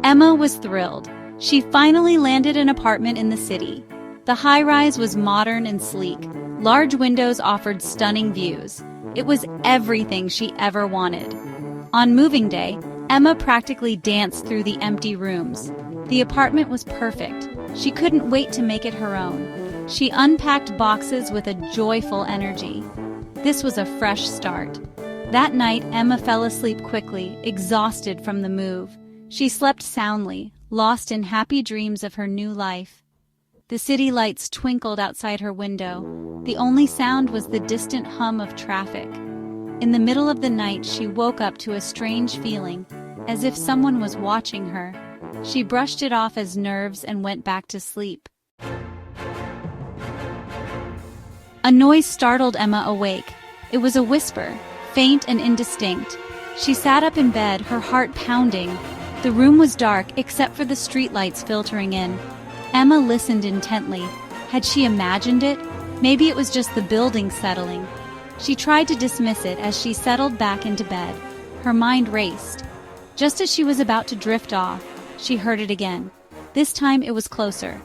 Emma was thrilled. She finally landed an apartment in the city. The high-rise was modern and sleek. Large windows offered stunning views. It was everything she ever wanted. On moving day, Emma practically danced through the empty rooms. The apartment was perfect. She couldn't wait to make it her own. She unpacked boxes with a joyful energy. This was a fresh start. That night, Emma fell asleep quickly, exhausted from the move. She slept soundly, lost in happy dreams of her new life. The city lights twinkled outside her window. The only sound was the distant hum of traffic. In the middle of the night, she woke up to a strange feeling, as if someone was watching her. She brushed it off as nerves and went back to sleep. A noise startled Emma awake. It was a whisper, faint and indistinct. She sat up in bed, her heart pounding. The room was dark except for the streetlights filtering in. Emma listened intently. Had she imagined it? Maybe it was just the building settling. She tried to dismiss it as she settled back into bed. Her mind raced. Just as she was about to drift off, she heard it again. This time it was closer.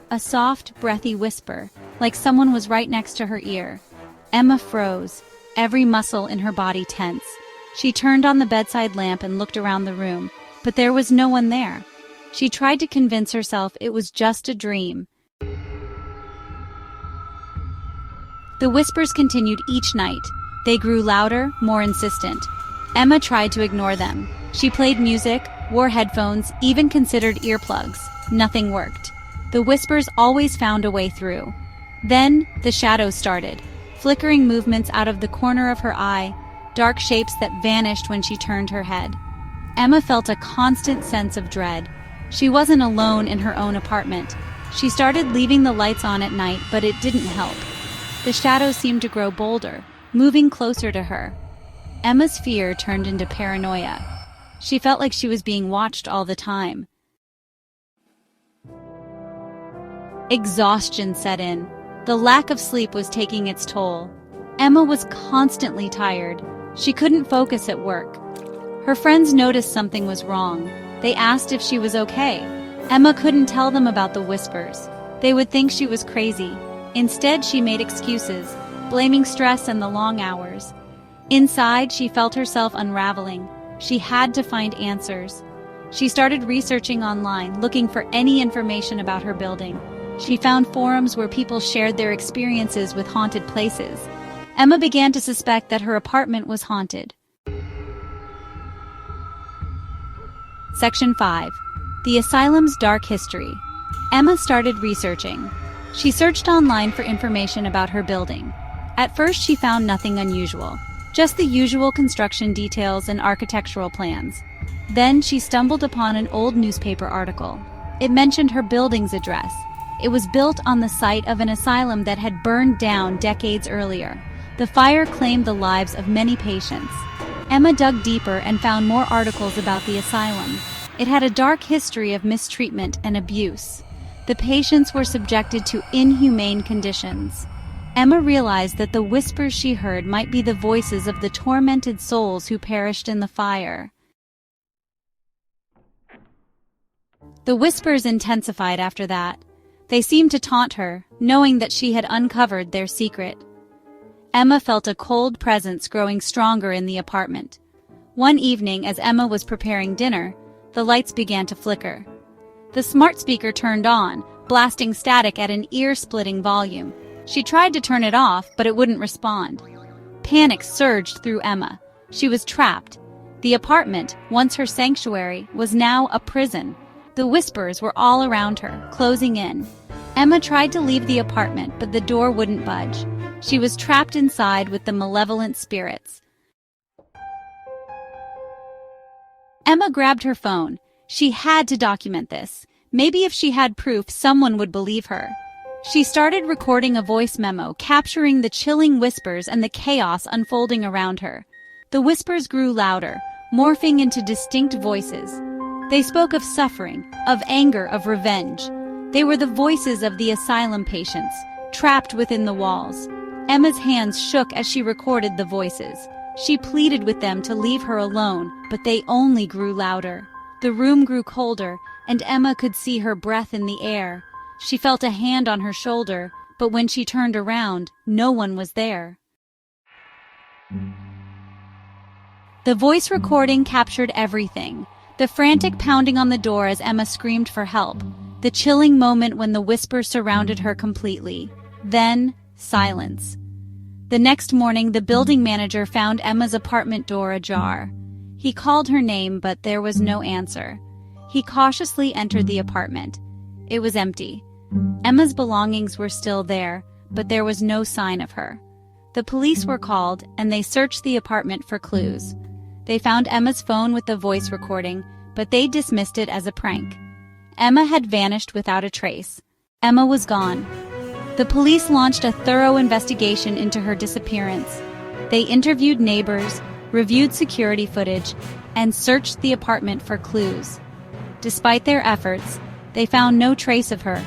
A soft, breathy whisper, like someone was right next to her ear. Emma froze, every muscle in her body tense. She turned on the bedside lamp and looked around the room, but there was no one there. She tried to convince herself it was just a dream. The whispers continued each night. They grew louder, more insistent. Emma tried to ignore them. She played music, wore headphones, even considered earplugs. Nothing worked. The whispers always found a way through. Then, the shadows started, flickering movements out of the corner of her eye, dark shapes that vanished when she turned her head. Emma felt a constant sense of dread. She wasn't alone in her own apartment. She started leaving the lights on at night, but it didn't help. The shadows seemed to grow bolder, moving closer to her. Emma's fear turned into paranoia. She felt like she was being watched all the time. Exhaustion set in. The lack of sleep was taking its toll. Emma was constantly tired. She couldn't focus at work. Her friends noticed something was wrong. They asked if she was okay. Emma couldn't tell them about the whispers. They would think she was crazy. Instead, she made excuses, blaming stress and the long hours. Inside, she felt herself unraveling. She had to find answers. She started researching online, looking for any information about her building. She found forums where people shared their experiences with haunted places. Emma began to suspect that her apartment was haunted. Section 5. The Asylum's Dark History. Emma started researching. She searched online for information about her building. At first, she found nothing unusual, just the usual construction details and architectural plans. Then she stumbled upon an old newspaper article. It mentioned her building's address. It was built on the site of an asylum that had burned down decades earlier. The fire claimed the lives of many patients. Emma dug deeper and found more articles about the asylum. It had a dark history of mistreatment and abuse. The patients were subjected to inhumane conditions. Emma realized that the whispers she heard might be the voices of the tormented souls who perished in the fire. The whispers intensified after that. They seemed to taunt her, knowing that she had uncovered their secret. Emma felt a cold presence growing stronger in the apartment. One evening, as Emma was preparing dinner, the lights began to flicker. The smart speaker turned on, blasting static at an ear-splitting volume. She tried to turn it off, but it wouldn't respond. Panic surged through Emma. She was trapped. The apartment, once her sanctuary, was now a prison. The whispers were all around her, closing in. Emma tried to leave the apartment, but the door wouldn't budge. She was trapped inside with the malevolent spirits. Emma grabbed her phone. She had to document this. Maybe if she had proof, someone would believe her. She started recording a voice memo, capturing the chilling whispers and the chaos unfolding around her. The whispers grew louder, morphing into distinct voices. They spoke of suffering, of anger, of revenge. They were the voices of the asylum patients, trapped within the walls. Emma's hands shook as she recorded the voices. She pleaded with them to leave her alone, but they only grew louder. The room grew colder, and Emma could see her breath in the air. She felt a hand on her shoulder, but when she turned around, no one was there. The voice recording captured everything. The frantic pounding on the door as Emma screamed for help. The chilling moment when the whisper surrounded her completely. Then, silence. The next morning, the building manager found Emma's apartment door ajar. He called her name, but there was no answer. He cautiously entered the apartment. It was empty. Emma's belongings were still there, but there was no sign of her. The police were called, and they searched the apartment for clues. They found Emma's phone with the voice recording, but they dismissed it as a prank. Emma had vanished without a trace. Emma was gone. The police launched a thorough investigation into her disappearance. They interviewed neighbors, reviewed security footage, and searched the apartment for clues. Despite their efforts, they found no trace of her.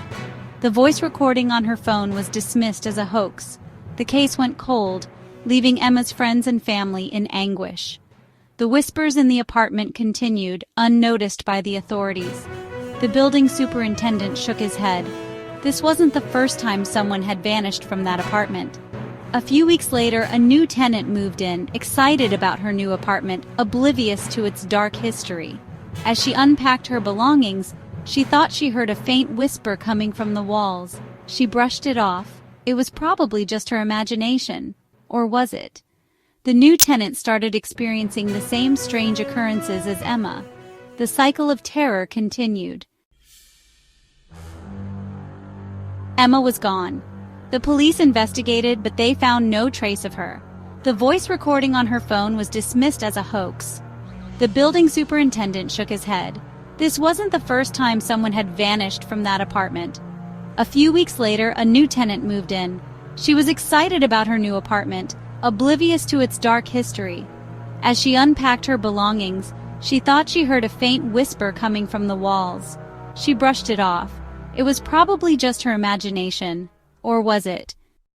The voice recording on her phone was dismissed as a hoax. The case went cold, leaving Emma's friends and family in anguish. The whispers in the apartment continued, unnoticed by the authorities. The building superintendent shook his head. This wasn't the first time someone had vanished from that apartment. A few weeks later, a new tenant moved in, excited about her new apartment, oblivious to its dark history. As she unpacked her belongings, she thought she heard a faint whisper coming from the walls. She brushed it off. It was probably just her imagination. Or was it? The new tenant started experiencing the same strange occurrences as Emma. The cycle of terror continued. Emma was gone. The police investigated, but they found no trace of her. The voice recording on her phone was dismissed as a hoax. The building superintendent shook his head. This wasn't the first time someone had vanished from that apartment. A few weeks later, a new tenant moved in. She was excited about her new apartment, oblivious to its dark history. As she unpacked her belongings, she thought she heard a faint whisper coming from the walls. She brushed it off. It was probably just her imagination. Or was it?